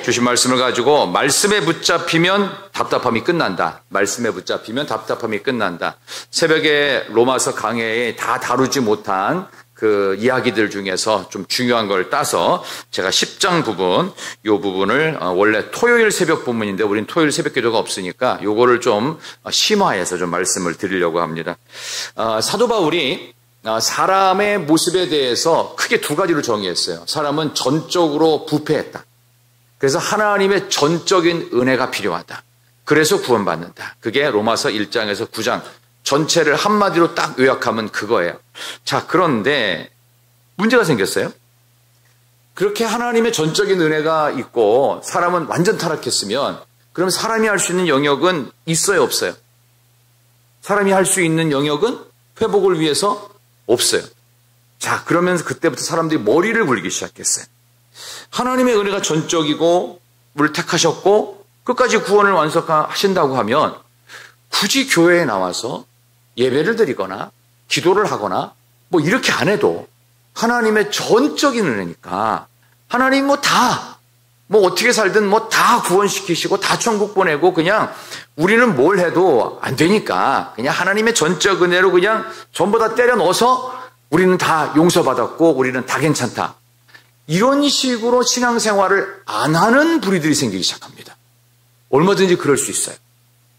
주신 말씀을 가지고 말씀에 붙잡히면 답답함이 끝난다. 말씀에 붙잡히면 답답함이 끝난다. 새벽에 로마서 강해에 다 다루지 못한 그 이야기들 중에서 좀 중요한 걸 따서 제가 10장 부분, 이 부분을 원래 토요일 새벽 본문인데 우린 토요일 새벽 기도가 없으니까 요거를 좀 심화해서 좀 말씀을 드리려고 합니다. 사도 바울이 사람의 모습에 대해서 크게 두 가지로 정의했어요. 사람은 전적으로 부패했다. 그래서 하나님의 전적인 은혜가 필요하다. 그래서 구원받는다. 그게 로마서 1장에서 9장 전체를 한마디로 딱 요약하면 그거예요. 자, 그런데 문제가 생겼어요. 그렇게 하나님의 전적인 은혜가 있고 사람은 완전 타락했으면 그럼 사람이 할 수 있는 영역은 있어요, 없어요? 사람이 할 수 있는 영역은 회복을 위해서 없어요. 자, 그러면서 그때부터 사람들이 머리를 굴리기 시작했어요. 하나님의 은혜가 전적이고 우리를 택하셨고 끝까지 구원을 완성하신다고 하면 굳이 교회에 나와서 예배를 드리거나 기도를 하거나 뭐 이렇게 안 해도 하나님의 전적인 은혜니까 하나님 뭐 어떻게 살든 뭐 다 구원시키시고 다 천국 보내고 그냥 우리는 뭘 해도 안 되니까 그냥 하나님의 전적 은혜로 그냥 전부 다 때려 넣어서 우리는 다 용서받았고 우리는 다 괜찮다. 이런 식으로 신앙생활을 안 하는 부류들이 생기기 시작합니다. 얼마든지 그럴 수 있어요.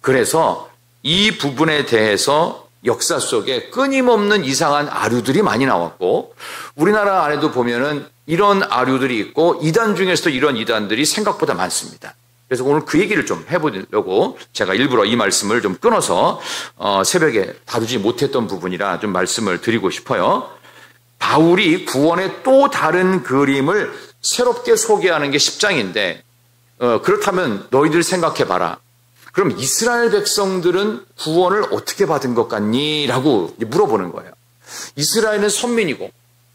그래서 이 부분에 대해서 역사 속에 끊임없는 이상한 아류들이 많이 나왔고 우리나라 안에도 보면은 이런 아류들이 있고 이단 중에서도 이런 이단들이 생각보다 많습니다. 그래서 오늘 그 얘기를 좀 해보려고 제가 일부러 이 말씀을 좀 끊어서 새벽에 다루지 못했던 부분이라 좀 말씀을 드리고 싶어요. 바울이 구원의 또 다른 그림을 새롭게 소개하는 게 10장인데 그렇다면 너희들 생각해봐라. 그럼 이스라엘 백성들은 구원을 어떻게 받은 것 같니? 라고 물어보는 거예요. 이스라엘은 선민이고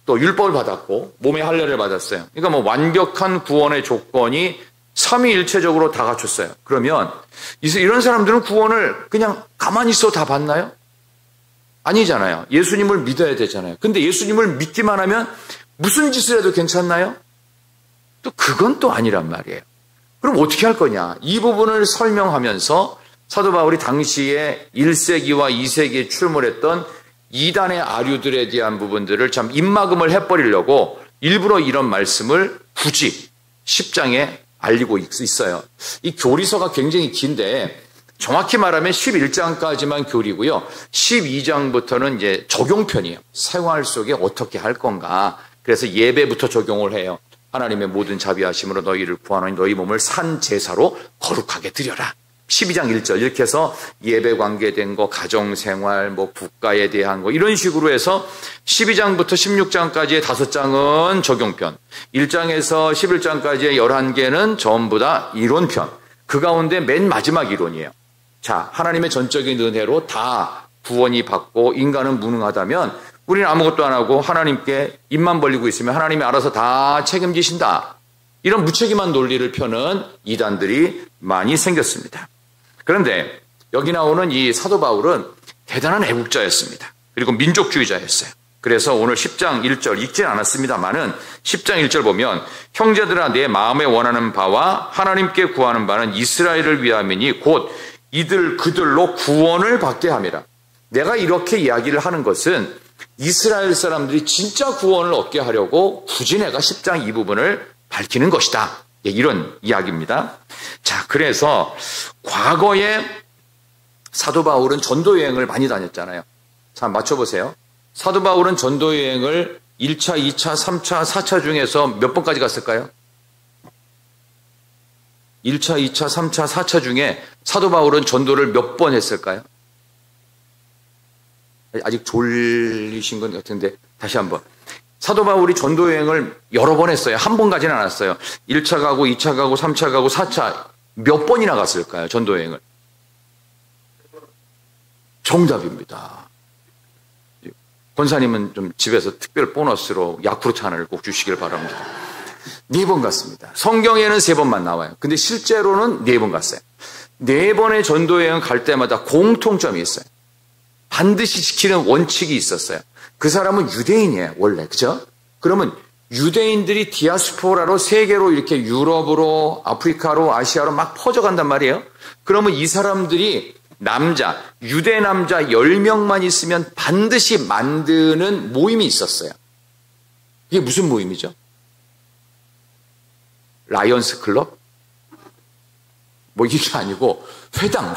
또 율법을 받았고 몸의 할례를 받았어요. 그러니까 뭐 완벽한 구원의 조건이 삼위일체적으로 다 갖췄어요. 그러면 이런 사람들은 구원을 그냥 가만히 있어 다 받나요? 아니잖아요. 예수님을 믿어야 되잖아요. 근데 예수님을 믿기만 하면 무슨 짓을 해도 괜찮나요? 또 그건 또 아니란 말이에요. 그럼 어떻게 할 거냐? 이 부분을 설명하면서 사도 바울이 당시에 1세기와 2세기에 출몰했던 이단의 아류들에 대한 부분들을 참 입막음을 해버리려고 일부러 이런 말씀을 굳이 10장에 알리고 있어요. 이 교리서가 굉장히 긴데 정확히 말하면 11장까지만 교리고요. 12장부터는 이제 적용편이에요. 생활 속에 어떻게 할 건가. 그래서 예배부터 적용을 해요. 하나님의 모든 자비하심으로 너희를 구하노니 너희 몸을 산 제사로 거룩하게 드려라. 12장 1절 이렇게 해서 예배 관계된 거, 가정생활, 뭐 국가에 대한 거 이런 식으로 해서 12장부터 16장까지의 5장은 적용편, 1장에서 11장까지의 11개는 전부 다 이론편, 그 가운데 맨 마지막 이론이에요. 자, 하나님의 전적인 은혜로 다 구원이 받고 인간은 무능하다면 우리는 아무것도 안 하고 하나님께 입만 벌리고 있으면 하나님이 알아서 다 책임지신다. 이런 무책임한 논리를 펴는 이단들이 많이 생겼습니다. 그런데 여기 나오는 이 사도 바울은 대단한 애국자였습니다. 그리고 민족주의자였어요. 그래서 오늘 10장 1절 읽진 않았습니다만은 10장 1절 보면 형제들아 내 마음에 원하는 바와 하나님께 구하는 바는 이스라엘을 위함이니 곧 그들로 구원을 받게 함이라. 내가 이렇게 이야기를 하는 것은 이스라엘 사람들이 진짜 구원을 얻게 하려고 굳이 내가 10장 이 부분을 밝히는 것이다. 이런 이야기입니다. 자, 그래서 과거에 사도 바울은 전도 여행을 많이 다녔잖아요. 자, 맞춰보세요. 사도 바울은 전도 여행을 1차, 2차, 3차, 4차 중에서 몇 번까지 갔을까요? 1차, 2차, 3차, 4차 중에 사도 바울은 전도를 몇 번 했을까요? 아직 졸리신 건 같은데 다시 한번. 사도 바울이 전도 여행을 여러 번 했어요. 한 번 가지는 않았어요. 1차 가고 2차 가고 3차 가고 4차 몇 번이나 갔을까요? 전도 여행을. 정답입니다. 권사님은 좀 집에서 특별 보너스로 야쿠르트 하나를 꼭 주시길 바랍니다. 4번 갔습니다. 성경에는 3번만 나와요. 근데 실제로는 4번 갔어요. 4번의 전도 여행 갈 때마다 공통점이 있어요. 반드시 지키는 원칙이 있었어요. 그 사람은 유대인이에요, 원래. 그죠? 그러면 유대인들이 디아스포라로 세계로 이렇게 유럽으로 아프리카로 아시아로 막 퍼져간단 말이에요. 그러면 이 사람들이 유대 남자 10명만 있으면 반드시 만드는 모임이 있었어요. 이게 무슨 모임이죠? 라이언스 클럽? 뭐 이게 아니고 회당.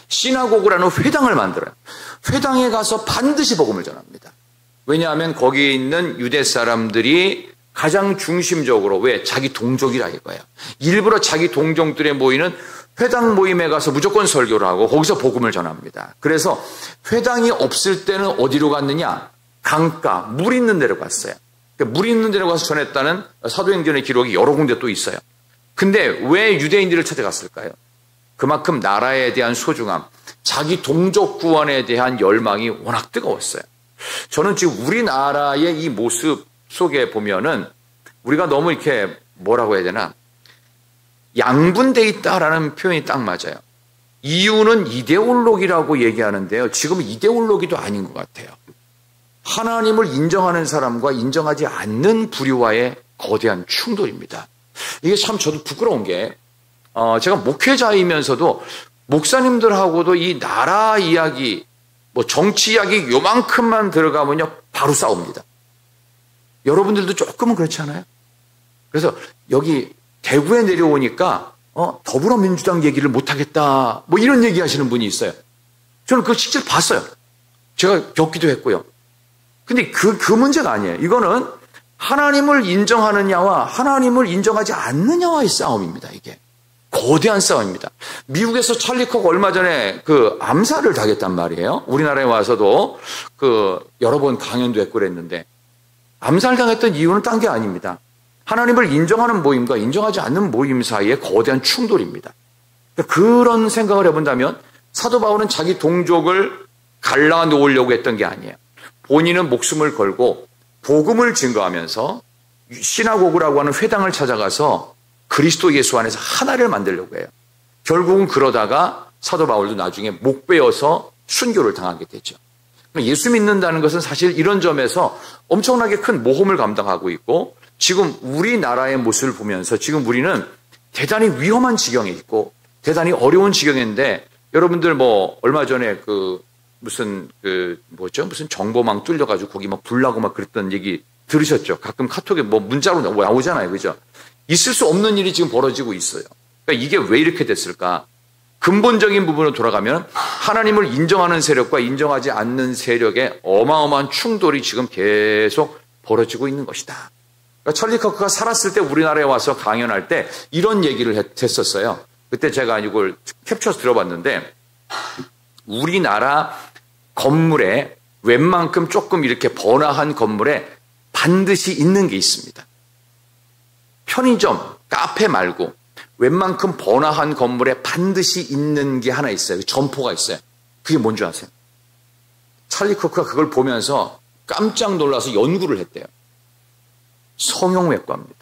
시나고그라는 회당을 만들어요. 회당에 가서 반드시 복음을 전합니다. 왜냐하면 거기에 있는 유대 사람들이 가장 중심적으로 자기 동족이라 이거예요. 일부러 자기 동족들에 모이는 회당 모임에 가서 무조건 설교를 하고 거기서 복음을 전합니다. 그래서 회당이 없을 때는 어디로 갔느냐? 강가, 물 있는 데로 갔어요. 물 있는 데로 가서 전했다는 사도행전의 기록이 여러 군데 또 있어요. 근데 왜 유대인들을 찾아갔을까요? 그만큼 나라에 대한 소중함, 자기 동족 구원에 대한 열망이 워낙 뜨거웠어요. 저는 지금 우리나라의 이 모습 속에 보면은 우리가 너무 이렇게 뭐라고 해야 되나? 양분돼 있다라는 표현이 딱 맞아요. 이유는 이데올로기라고 얘기하는데요. 지금은 이데올로기도 아닌 것 같아요. 하나님을 인정하는 사람과 인정하지 않는 부류와의 거대한 충돌입니다. 이게 참 저도 부끄러운 게 제가 목회자이면서도 목사님들하고도 이 나라 이야기, 뭐 정치 이야기 요만큼만 들어가면요 바로 싸웁니다. 여러분들도 조금은 그렇지 않아요? 그래서 여기 대구에 내려오니까 더불어민주당 얘기를 못하겠다 뭐 이런 얘기 하시는 분이 있어요. 저는 그거 실제로 봤어요. 제가 겪기도 했고요. 근데 그 문제가 아니에요. 이거는 하나님을 인정하느냐와 하나님을 인정하지 않느냐와의 싸움입니다. 이게 거대한 싸움입니다. 미국에서 찰리 콕 얼마 전에 그 암살을 당했단 말이에요. 우리나라에 와서도 여러 번 강연도 했고 그랬는데 암살당했던 이유는 딴 게 아닙니다. 하나님을 인정하는 모임과 인정하지 않는 모임 사이의 거대한 충돌입니다. 그런 생각을 해본다면 사도 바울은 자기 동족을 갈라놓으려고 했던 게 아니에요. 본인은 목숨을 걸고 복음을 증거하면서 시나고그라고 하는 회당을 찾아가서 그리스도 예수 안에서 하나를 만들려고 해요. 결국은 그러다가 사도 바울도 나중에 목 베어서 순교를 당하게 되죠. 예수 믿는다는 것은 사실 이런 점에서 엄청나게 큰 모험을 감당하고 있고 지금 우리나라의 모습을 보면서 지금 우리는 대단히 위험한 지경에 있고 대단히 어려운 지경인데 여러분들 뭐 얼마 전에 무슨 정보망 뚫려가지고 거기 막 불나고 막 그랬던 얘기 들으셨죠? 가끔 카톡에 뭐 문자로 나오잖아요. 그죠? 있을 수 없는 일이 지금 벌어지고 있어요. 그러니까 이게 왜 이렇게 됐을까? 근본적인 부분으로 돌아가면 하나님을 인정하는 세력과 인정하지 않는 세력의 어마어마한 충돌이 지금 계속 벌어지고 있는 것이다. 그러니까 찰리 커크가 살았을 때 우리나라에 와서 강연할 때 이런 얘기를 했었어요. 그때 제가 이걸 캡처해서 들어봤는데 우리나라 건물에 웬만큼 조금 이렇게 번화한 건물에 반드시 있는 게 있습니다. 편의점, 카페 말고 웬만큼 번화한 건물에 반드시 있는 게 하나 있어요. 점포가 있어요. 그게 뭔지 아세요? 찰리 커크가 그걸 보면서 깜짝 놀라서 연구를 했대요. 성형외과입니다.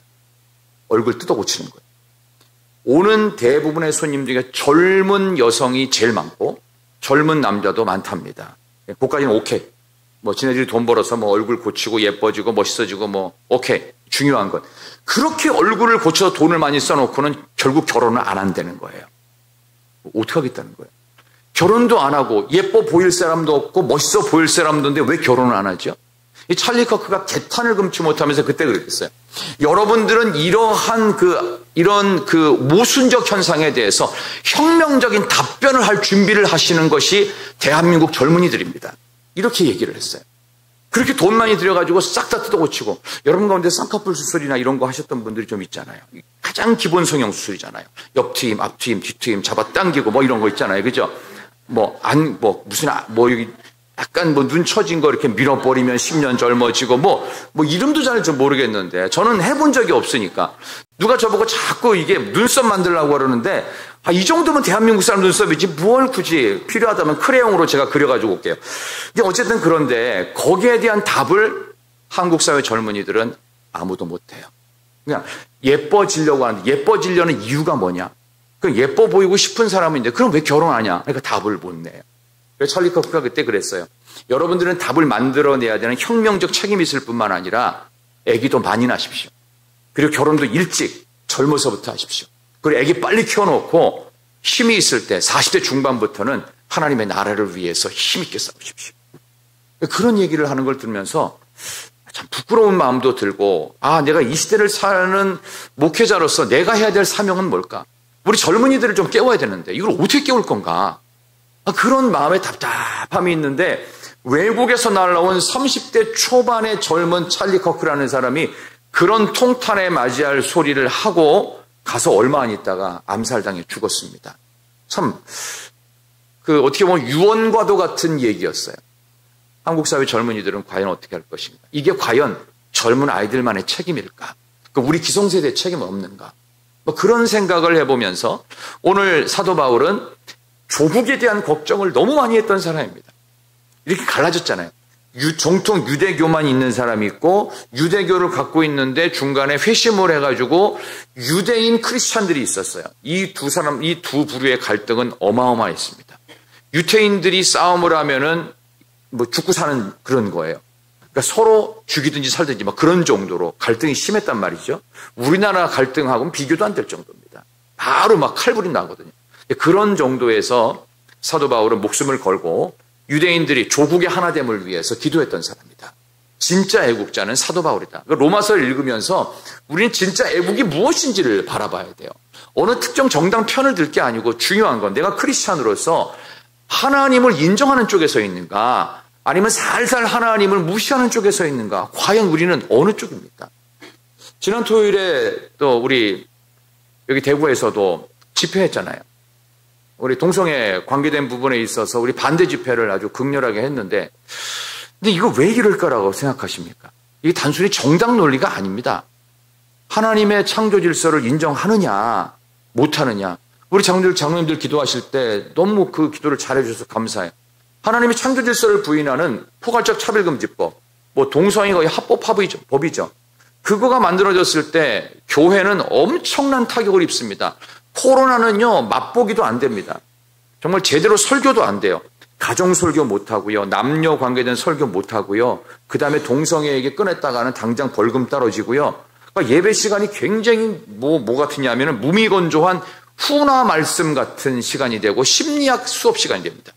얼굴 뜯어 고치는 거예요. 오는 대부분의 손님 중에 젊은 여성이 제일 많고 젊은 남자도 많답니다. 그까지는 오케이. 뭐 지네들이 돈 벌어서 뭐 얼굴 고치고 예뻐지고 멋있어지고 뭐 오케이. 중요한 건 그렇게 얼굴을 고쳐서 돈을 많이 써놓고는 결국 결혼을 안 한다는 거예요. 어떻게 하겠다는 거예요? 결혼도 안 하고 예뻐 보일 사람도 없고 멋있어 보일 사람도 없는데 왜 결혼을 안 하죠? 이 찰리 커크가 개탄을 금치 못하면서 그때 그랬어요. 여러분들은 이런 모순적 현상에 대해서 혁명적인 답변을 할 준비를 하시는 것이 대한민국 젊은이들입니다. 이렇게 얘기를 했어요. 그렇게 돈 많이 들여가지고 싹 다 뜯어고치고 여러분 가운데 쌍꺼풀 수술이나 이런 거 하셨던 분들이 좀 있잖아요. 가장 기본 성형 수술이잖아요. 옆트임, 앞트임, 뒤트임 잡아당기고 뭐 이런 거 있잖아요. 그죠? 여기 약간 눈 처진 거 이렇게 밀어버리면 10년 젊어지고 이름도 잘 모르겠는데 저는 해본 적이 없으니까 누가 저보고 자꾸 이게 눈썹 만들려고 그러는데 이 정도면 대한민국 사람 눈썹이지 뭘 굳이 필요하다면 크레용으로 제가 그려가지고 올게요. 근데 어쨌든 그런데 거기에 대한 답을 한국 사회 젊은이들은 아무도 못해요. 그냥 예뻐지려고 하는데 예뻐지려는 이유가 뭐냐? 그 예뻐 보이고 싶은 사람인데 그럼 왜 결혼하냐? 그러니까 답을 못 내요. 그래서 찰리 커크가 그때 그랬어요. 여러분들은 답을 만들어내야 되는 혁명적 책임이 있을 뿐만 아니라 아기도 많이 낳으십시오. 그리고 결혼도 일찍 젊어서부터 하십시오. 그리고 아기 빨리 키워놓고 힘이 있을 때 40대 중반부터는 하나님의 나라를 위해서 힘있게 싸우십시오. 그런 얘기를 하는 걸 들으면서 참 부끄러운 마음도 들고, 내가 이 시대를 사는 목회자로서 내가 해야 될 사명은 뭘까? 우리 젊은이들을 좀 깨워야 되는데 이걸 어떻게 깨울 건가? 그런 마음에 답답함이 있는데, 외국에서 날라온 30대 초반의 젊은 찰리 커크라는 사람이 그런 통탄에 맞이할 소리를 하고 가서 얼마 안 있다가 암살당해 죽었습니다. 참, 어떻게 보면 유언과도 같은 얘기였어요. 한국 사회 젊은이들은 과연 어떻게 할 것인가? 이게 과연 젊은 아이들만의 책임일까? 우리 기성세대의 책임은 없는가? 그런 생각을 해보면서 오늘 사도 바울은 조국에 대한 걱정을 너무 많이 했던 사람입니다. 이렇게 갈라졌잖아요. 정통 유대교만 있는 사람이 있고 유대교를 갖고 있는데 중간에 회심을 해가지고 유대인 크리스찬들이 있었어요. 이 두 부류의 갈등은 어마어마했습니다. 유태인들이 싸움을 하면은 죽고 사는 그런 거예요. 그러니까 서로 죽이든지 살든지 그런 정도로 갈등이 심했단 말이죠. 우리나라 갈등하고는 비교도 안 될 정도입니다. 바로 칼불이 나거든요. 그런 정도에서 사도 바울은 목숨을 걸고 유대인들이 조국의 하나됨을 위해서 기도했던 사람입니다. 진짜 애국자는 사도 바울이다. 로마서를 읽으면서 우리는 진짜 애국이 무엇인지를 바라봐야 돼요. 어느 특정 정당 편을 들 게 아니고 중요한 건 내가 크리스찬으로서 하나님을 인정하는 쪽에 서 있는가, 아니면 살살 하나님을 무시하는 쪽에 서 있는가, 과연 우리는 어느 쪽입니까? 지난 토요일에 또 우리 여기 대구에서도 집회했잖아요. 우리 동성애 관계된 부분에 있어서 우리 반대 집회를 아주 극렬하게 했는데, 근데 이거 왜 이럴까라고 생각하십니까? 이게 단순히 정당 논리가 아닙니다. 하나님의 창조 질서를 인정하느냐 못하느냐. 우리 장로님들 기도하실 때 너무 그 기도를 잘해주셔서 감사해요. 하나님의 창조 질서를 부인하는 포괄적 차별금지법, 동성애가 거의 합법이죠. 그거가 만들어졌을 때 교회는 엄청난 타격을 입습니다. 코로나는요, 맛보기도 안 됩니다. 정말 제대로 설교도 안 돼요. 가정 설교 못하고요, 남녀 관계된 설교 못하고요, 그 다음에 동성애에게 꺼냈다가는 당장 벌금 떨어지고요. 그러니까 예배 시간이 굉장히 뭐 같으냐면은 무미건조한 후나 말씀 같은 시간이 되고 심리학 수업 시간이 됩니다.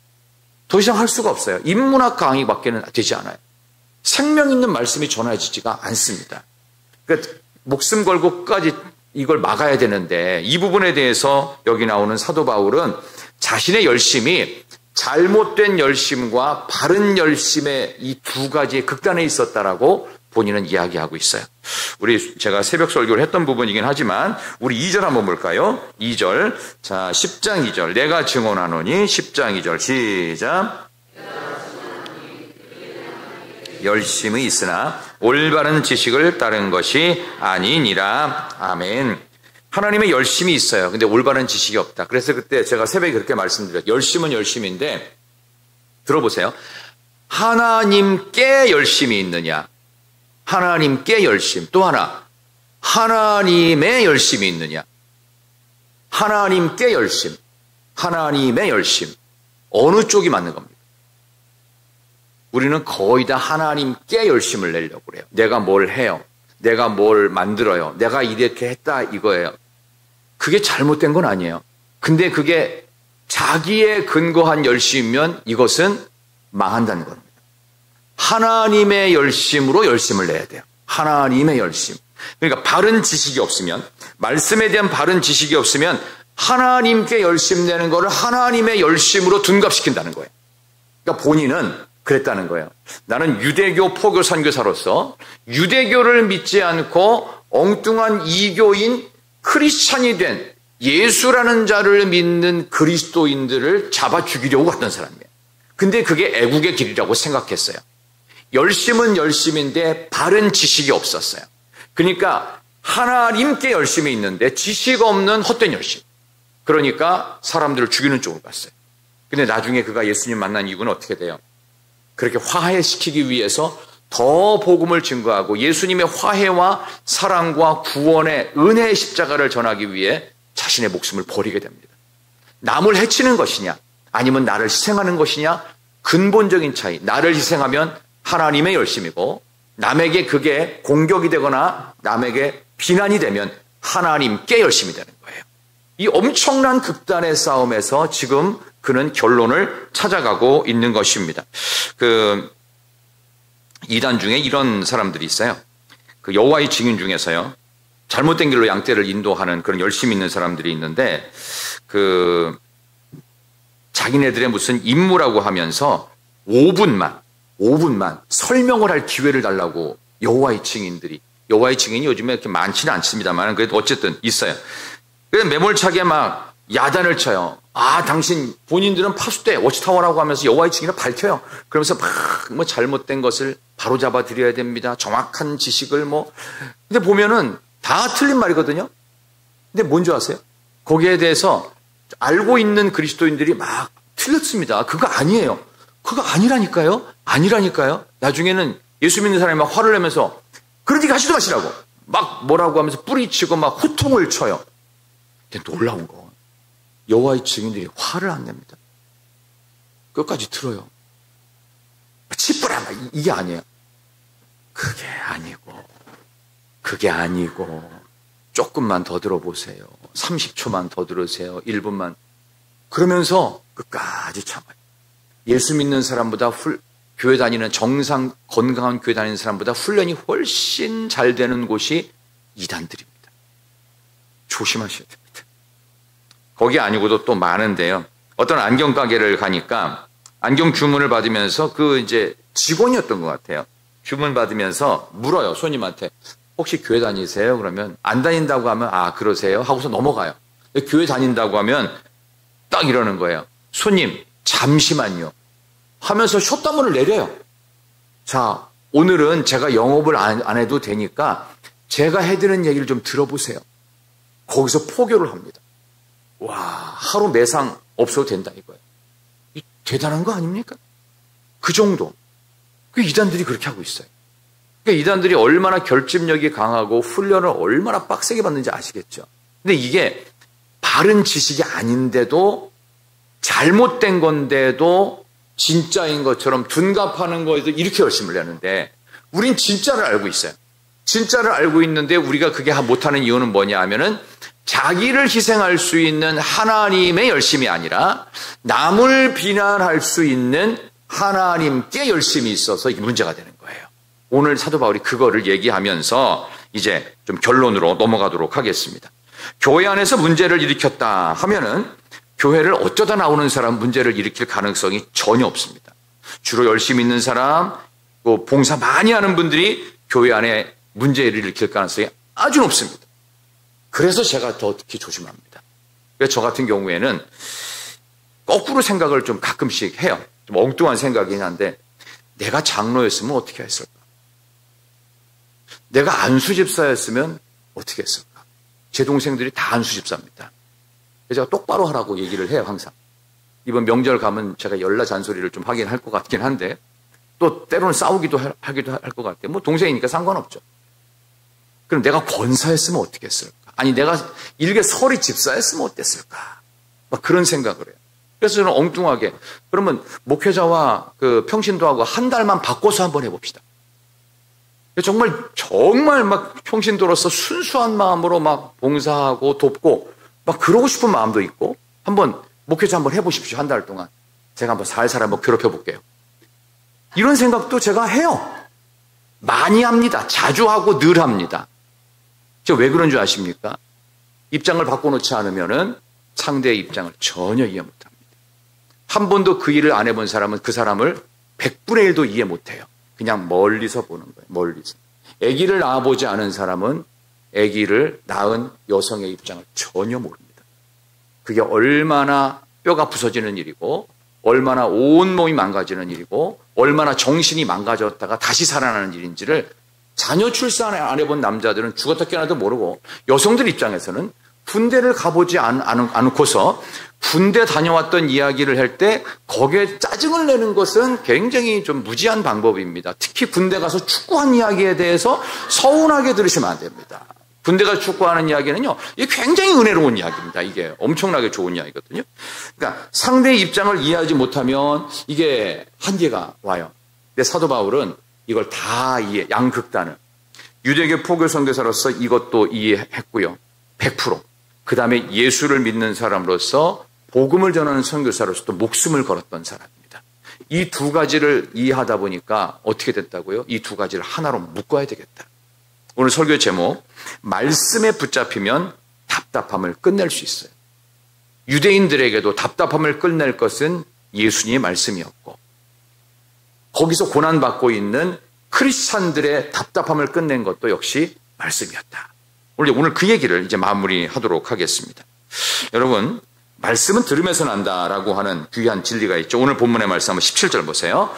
더 이상 할 수가 없어요. 인문학 강의밖에는 되지 않아요. 생명 있는 말씀이 전해지지가 않습니다. 그러니까 목숨 걸고 끝까지 이걸 막아야 되는데, 이 부분에 대해서 여기 나오는 사도 바울은 자신의 열심이 잘못된 열심과 바른 열심의 이 두 가지의 극단에 있었다라고 본인은 이야기하고 있어요. 제가 새벽 설교를 했던 부분이긴 하지만 우리 2절 한번 볼까요? 2절. 자, 10장 2절. 내가 증언하노니 10장 2절. 시작. 열심이 있으나 올바른 지식을 따른 것이 아니니라. 아멘. 하나님의 열심이 있어요. 근데 올바른 지식이 없다. 그래서 그때 제가 새벽에 그렇게 말씀드렸어요. 열심은 열심인데, 들어보세요. 하나님께 열심이 있느냐? 하나님께 열심. 또 하나, 하나님의 열심이 있느냐? 하나님께 열심, 하나님의 열심. 어느 쪽이 맞는 겁니다. 우리는 거의 다 하나님께 열심을 내려고 그래요. 내가 뭘 해요, 내가 뭘 만들어요, 내가 이렇게 했다 이거예요. 그게 잘못된 건 아니에요. 근데 그게 자기에 근거한 열심이면 이것은 망한다는 겁니다. 하나님의 열심으로 열심을 내야 돼요. 하나님의 열심. 그러니까 바른 지식이 없으면, 말씀에 대한 바른 지식이 없으면 하나님께 열심 내는 거를 하나님의 열심으로 둔갑시킨다는 거예요. 그러니까 본인은 그랬다는 거예요. 나는 유대교 포교 선교사로서 유대교를 믿지 않고 엉뚱한 이교인 크리스찬이 된 예수라는 자를 믿는 그리스도인들을 잡아 죽이려고 갔던 사람이에요. 근데 그게 애국의 길이라고 생각했어요. 열심은 열심인데 바른 지식이 없었어요. 그러니까 하나님께 열심이 있는데 지식 없는 헛된 열심. 그러니까 사람들을 죽이는 쪽으로 갔어요. 근데 나중에 그가 예수님 만난 이유는 어떻게 돼요? 그렇게 화해시키기 위해서 더 복음을 증거하고 예수님의 화해와 사랑과 구원의 은혜의 십자가를 전하기 위해 자신의 목숨을 버리게 됩니다. 남을 해치는 것이냐 아니면 나를 희생하는 것이냐, 근본적인 차이. 나를 희생하면 하나님의 열심이고 남에게 그게 공격이 되거나 남에게 비난이 되면 하나님께 열심이 되는 거예요. 이 엄청난 극단의 싸움에서 지금 그는 결론을 찾아가고 있는 것입니다. 이단 중에 이런 사람들이 있어요. 여호와의 증인 중에서요, 잘못된 길로 양떼를 인도하는 그런 열심히 있는 사람들이 있는데, 자기네들의 무슨 임무라고 하면서 5분만 설명을 할 기회를 달라고 여호와의 증인이 요즘에 이렇게 많지는 않습니다만 그래도 어쨌든 있어요. 그래서 매몰차게 막 야단을 쳐요. 당신 본인들은 파수대 워치타워라고 하면서 여호와의 증인을 밝혀요. 그러면서 막 잘못된 것을 바로잡아 드려야 됩니다. 정확한 지식을 근데 보면은 다 틀린 말이거든요. 근데 뭔지 아세요? 거기에 대해서 알고 있는 그리스도인들이 막 틀렸습니다. 그거 아니에요. 그거 아니라니까요. 나중에는 예수 믿는 사람이 막 화를 내면서 그런 얘기 하지도 마시라고 막 뭐라고 하면서 뿌리치고 막 호통을 쳐요. 근데 놀라운 건 여호와의 증인들이 화를 안 냅니다. 끝까지 들어요. 치뿌라 이게 아니에요. 그게 아니고 조금만 더 들어보세요. 30초만 더 들으세요. 1분만. 그러면서 끝까지 참아요. 예수 믿는 사람보다 교회 다니는 건강한 교회 다니는 사람보다 훈련이 훨씬 잘 되는 곳이 이단들입니다. 조심하셔야 됩니다. 거기 아니고도 또 많은데요. 어떤 안경 가게를 가니까 안경 주문을 받으면서 이제 직원이었던 것 같아요. 주문 받으면서 물어요, 손님한테. 혹시 교회 다니세요? 그러면 안 다닌다고 하면 그러세요? 하고서 넘어가요. 교회 다닌다고 하면 딱 이러는 거예요. 손님, 잠시만요. 하면서 숏담을 내려요. 자, 오늘은 제가 영업을 안 해도 되니까 제가 해드리는 얘기를 좀 들어보세요. 거기서 포교를 합니다. 와, 하루 매상 없어도 된다 이거예요. 대단한 거 아닙니까? 그 정도. 이단들이 그렇게 하고 있어요. 이단들이 얼마나 결집력이 강하고 훈련을 얼마나 빡세게 받는지 아시겠죠? 근데 이게 바른 지식이 아닌데도 잘못된 건데도 진짜인 것처럼 둔갑하는 거에도 이렇게 열심을 내는데 우린 진짜를 알고 있어요. 진짜를 알고 있는데 우리가 그게 못하는 이유는 뭐냐 하면은 자기를 희생할 수 있는 하나님의 열심이 아니라 남을 비난할 수 있는 하나님께 열심이 있어서 이 문제가 되는 거예요. 오늘 사도 바울이 그거를 얘기하면서 이제 좀 결론으로 넘어가도록 하겠습니다. 교회 안에서 문제를 일으켰다 하면은 교회를 어쩌다 나오는 사람 문제를 일으킬 가능성이 전혀 없습니다. 주로 열심히 있는 사람, 봉사 많이 하는 분들이 교회 안에 문제를 일으킬 가능성이 아주 높습니다. 그래서 제가 더 특히 조심합니다. 그래서 저 같은 경우에는 거꾸로 생각을 좀 가끔씩 해요. 좀 엉뚱한 생각이긴 한데 내가 장로였으면 어떻게 했을까? 내가 안수집사였으면 어떻게 했을까? 제 동생들이 다 안수집사입니다. 그래서 제가 똑바로 하라고 얘기를 해요, 항상. 이번 명절 가면 제가 열나 잔소리를 좀 하긴 할 것 같긴 한데 또 때로는 싸우기도 하기도 할 것 같아요. 동생이니까 상관없죠. 그럼 내가 권사였으면 어떻게 했을까? 아니 내가 일개 서리 집사였으면 어땠을까? 막 그런 생각을 해요. 그래서 저는 엉뚱하게 그러면 목회자와 평신도하고 한 달만 바꿔서 한번 해봅시다. 정말 막 평신도로서 순수한 마음으로 막 봉사하고 돕고 막 그러고 싶은 마음도 있고 한번 목회자 한번 해보십시오. 한 달 동안 제가 한번 살살 한번 괴롭혀 볼게요. 이런 생각도 제가 해요. 많이 합니다. 자주 하고 늘 합니다. 제가 왜 그런 줄 아십니까? 입장을 바꿔놓지 않으면은 상대의 입장을 전혀 이해 못합니다. 한 번도 그 일을 안 해본 사람은 그 사람을 100분의 1도 이해 못해요. 그냥 멀리서 보는 거예요. 멀리서. 아기를 낳아보지 않은 사람은 아기를 낳은 여성의 입장을 전혀 모릅니다. 그게 얼마나 뼈가 부서지는 일이고 얼마나 온몸이 망가지는 일이고 얼마나 정신이 망가졌다가 다시 살아나는 일인지를 자녀 출산 안 해본 남자들은 죽었다 깨어나도 모르고 여성들 입장에서는 군대를 가보지 않고서 군대 다녀왔던 이야기를 할 때 거기에 짜증을 내는 것은 굉장히 좀 무지한 방법입니다. 특히 군대 가서 축구한 이야기에 대해서 서운하게 들으시면 안 됩니다. 군대 가서 축구하는 이야기는요, 이게 굉장히 은혜로운 이야기입니다. 이게 엄청나게 좋은 이야기거든요. 그러니까 상대의 입장을 이해하지 못하면 이게 한계가 와요. 근데 사도 바울은 이걸 다 양극단을. 유대교 포교 선교사로서 이것도 이해했고요. 100%. 그 다음에 예수를 믿는 사람으로서 복음을 전하는 선교사로서도 목숨을 걸었던 사람입니다. 이 두 가지를 이해하다 보니까 어떻게 됐다고요? 이 두 가지를 하나로 묶어야 되겠다. 오늘 설교 제목, 말씀에 붙잡히면 답답함을 끝낼 수 있어요. 유대인들에게도 답답함을 끝낼 것은 예수님의 말씀이었고, 거기서 고난받고 있는 크리스찬들의 답답함을 끝낸 것도 역시 말씀이었다. 오늘 그 얘기를 이제 마무리하도록 하겠습니다. 여러분, 말씀은 들음에서 난다라고 하는 귀한 진리가 있죠. 오늘 본문의 말씀 한번 17절 보세요.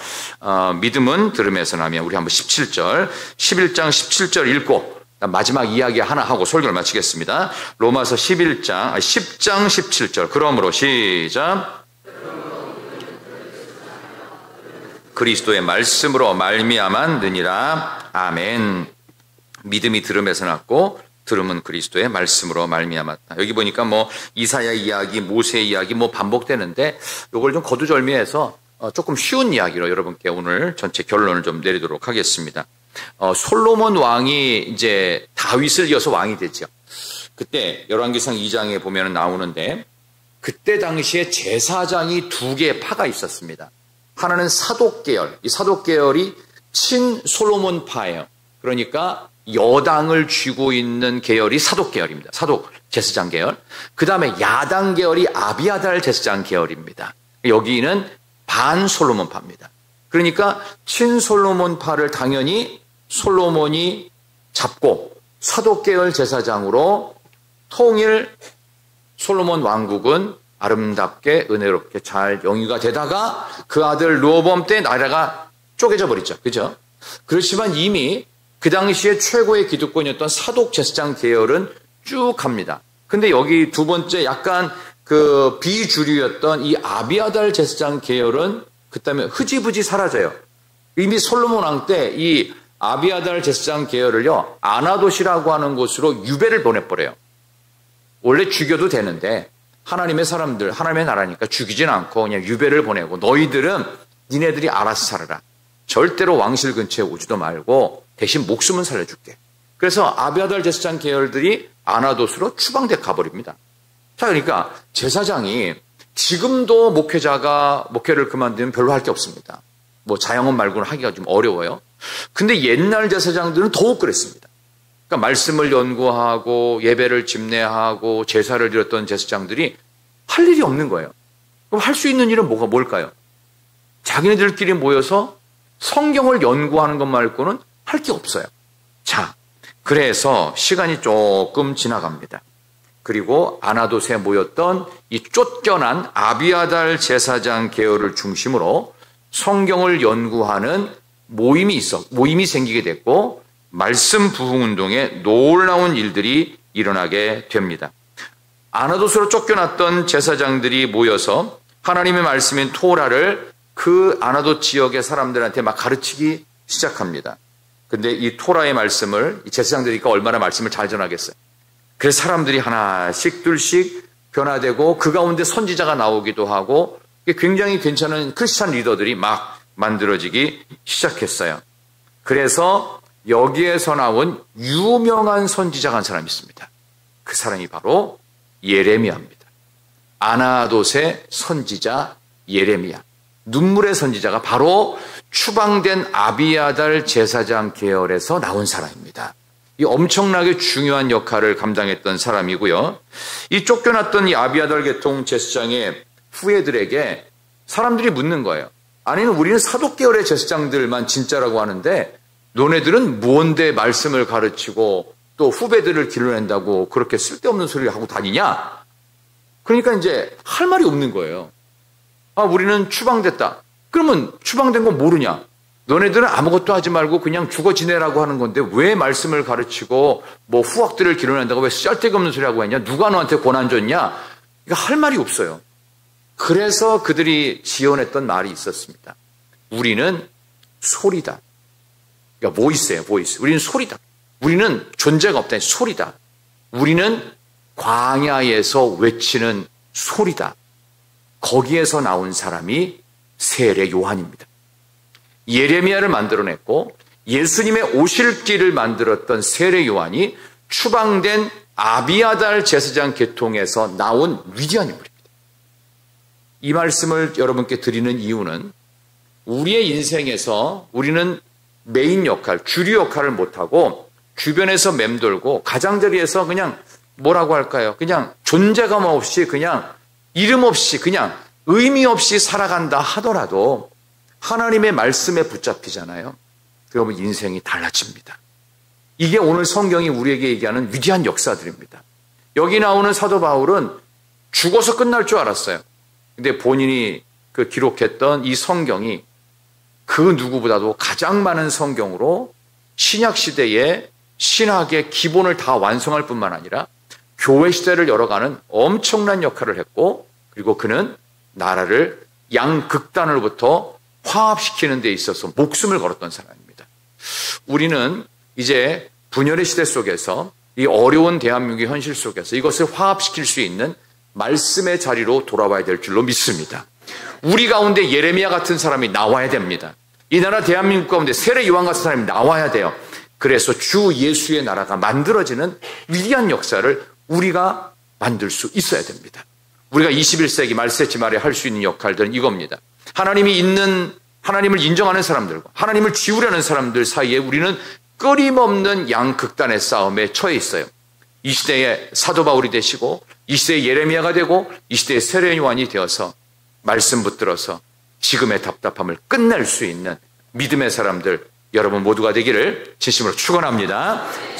믿음은 들음에서 나며, 우리 한번 17절, 11장 17절 읽고 마지막 이야기 하나 하고 설교를 마치겠습니다. 로마서 10장 17절. 그러므로 시작. 그리스도의 말씀으로 말미암았느니라. 아멘. 믿음이 들음에서 났고 들음은 그리스도의 말씀으로 말미암았다. 여기 보니까 이사야 이야기, 모세 이야기 반복되는데 이걸 좀 거두절미해서 조금 쉬운 이야기로 여러분께 오늘 전체 결론을 좀 내리도록 하겠습니다. 솔로몬 왕이 이제 다윗을 이어서 왕이 되죠. 그때 열왕기상 2장에 보면 나오는데, 그때 당시에 제사장이 두 개의 파가 있었습니다. 하나는 사독 계열, 이 사독 계열이 친 솔로몬 파예요. 그러니까 여당을 쥐고 있는 계열이 사독 계열입니다. 사독 제사장 계열. 그 다음에 야당 계열이 아비아달 제사장 계열입니다. 여기는 반 솔로몬 파입니다. 그러니까 친 솔로몬 파를 당연히 솔로몬이 잡고 사독 계열 제사장으로 통일 솔로몬 왕국은 아름답게 은혜롭게 잘 영위가 되다가 그 아들 르호보암 때 나라가 쪼개져 버리죠. 그죠? 그렇지만 이미 그 당시에 최고의 기득권이었던 사독 제사장 계열은 쭉 갑니다. 근데 여기 두 번째 약간 그 비주류였던 이 아비아달 제사장 계열은 그다음에 흐지부지 사라져요. 이미 솔로몬 왕 때 이 아비아달 제사장 계열을요, 아나돗이라고 하는 곳으로 유배를 보내버려요. 원래 죽여도 되는데 하나님의 사람들, 하나님의 나라니까 죽이진 않고 그냥 유배를 보내고, 너희들은 니네들이 알아서 살아라. 절대로 왕실 근처에 오지도 말고 대신 목숨은 살려줄게. 그래서 아비아달 제사장 계열들이 아나돗으로 추방돼 가버립니다. 자, 그러니까 제사장이 지금도 목회자가 목회를 그만두면 별로 할 게 없습니다. 자영업 말고는 하기가 좀 어려워요. 근데 옛날 제사장들은 더욱 그랬습니다. 그러니까 말씀을 연구하고 예배를 집례하고 제사를 드렸던 제사장들이 할 일이 없는 거예요. 그럼 할 수 있는 일은 뭘까요? 자기네들끼리 모여서 성경을 연구하는 것 말고는 할 게 없어요. 자, 그래서 시간이 조금 지나갑니다. 그리고 아나돗에 모였던 이 쫓겨난 아비아달 제사장 계열을 중심으로 성경을 연구하는 모임이 생기게 됐고, 말씀 부흥 운동에 놀라운 일들이 일어나게 됩니다. 아나돗으로 쫓겨났던 제사장들이 모여서 하나님의 말씀인 토라를 그 아나돗 지역의 사람들한테 막 가르치기 시작합니다. 근데 이 토라의 말씀을 이 제사장들이니까 얼마나 말씀을 잘 전하겠어요. 그래서 사람들이 하나씩 둘씩 변화되고 그 가운데 선지자가 나오기도 하고 굉장히 괜찮은 크리스찬 리더들이 막 만들어지기 시작했어요. 그래서 여기에서 나온 유명한 선지자가 한 사람이 있습니다. 그 사람이 바로 예레미야입니다. 아나돗의 선지자 예레미야. 눈물의 선지자가 바로 추방된 아비아달 제사장 계열에서 나온 사람입니다. 이 엄청나게 중요한 역할을 감당했던 사람이고요. 이 쫓겨났던 이 아비아달 계통 제사장의 후예들에게 사람들이 묻는 거예요. 아니는 우리는 사독 계열의 제사장들만 진짜라고 하는데 너네들은 뭔데 말씀을 가르치고 또 후배들을 길러낸다고 그렇게 쓸데없는 소리를 하고 다니냐? 그러니까 이제 할 말이 없는 거예요. 우리는 추방됐다. 그러면 추방된 건 모르냐? 너네들은 아무것도 하지 말고 그냥 죽어 지내라고 하는 건데 왜 말씀을 가르치고 후학들을 길러낸다고 왜 쓸데없는 소리 하고 했냐? 누가 너한테 권한 줬냐? 할 말이 없어요. 그래서 그들이 지어냈던 말이 있었습니다. 우리는 소리다. 그러니까 보이스. 우리는 소리다. 우리는 존재가 없다. 소리다. 우리는 광야에서 외치는 소리다. 거기에서 나온 사람이 세례 요한입니다. 예레미야를 만들어냈고 예수님의 오실 길을 만들었던 세례 요한이 추방된 아비아달 제사장 계통에서 나온 위대한 인물입니다. 이 말씀을 여러분께 드리는 이유는 우리의 인생에서 우리는 메인 역할, 주류 역할을 못하고 주변에서 맴돌고 가장자리에서 그냥 뭐라고 할까요? 그냥 존재감 없이 그냥 이름 없이 그냥 의미 없이 살아간다 하더라도 하나님의 말씀에 붙잡히잖아요. 그러면 인생이 달라집니다. 이게 오늘 성경이 우리에게 얘기하는 위대한 역사들입니다. 여기 나오는 사도 바울은 죽어서 끝날 줄 알았어요. 근데 본인이 그 기록했던 이 성경이 그 누구보다도 가장 많은 성경으로 신약시대의 신학의 기본을 다 완성할 뿐만 아니라 교회 시대를 열어가는 엄청난 역할을 했고, 그리고 그는 나라를 양극단으로부터 화합시키는 데 있어서 목숨을 걸었던 사람입니다. 우리는 이제 분열의 시대 속에서 이 어려운 대한민국의 현실 속에서 이것을 화합시킬 수 있는 말씀의 자리로 돌아와야 될 줄로 믿습니다. 우리 가운데 예레미야 같은 사람이 나와야 됩니다. 이 나라 대한민국 가운데 세례 요한 같은 사람이 나와야 돼요. 그래서 주 예수의 나라가 만들어지는 위대한 역사를 우리가 만들 수 있어야 됩니다. 우리가 21세기 말세지 말에 할 수 있는 역할들은 이겁니다. 하나님을 인정하는 사람들과 하나님을 지우려는 사람들 사이에 우리는 끊임없는 양극단의 싸움에 처해 있어요. 이 시대의 사도 바울이 되시고 이 시대의 예레미야가 되고 이 시대의 세례 요한이 되어서 말씀 붙들어서 지금의 답답함을 끝낼 수 있는 믿음의 사람들 여러분 모두가 되기를 진심으로 축원합니다.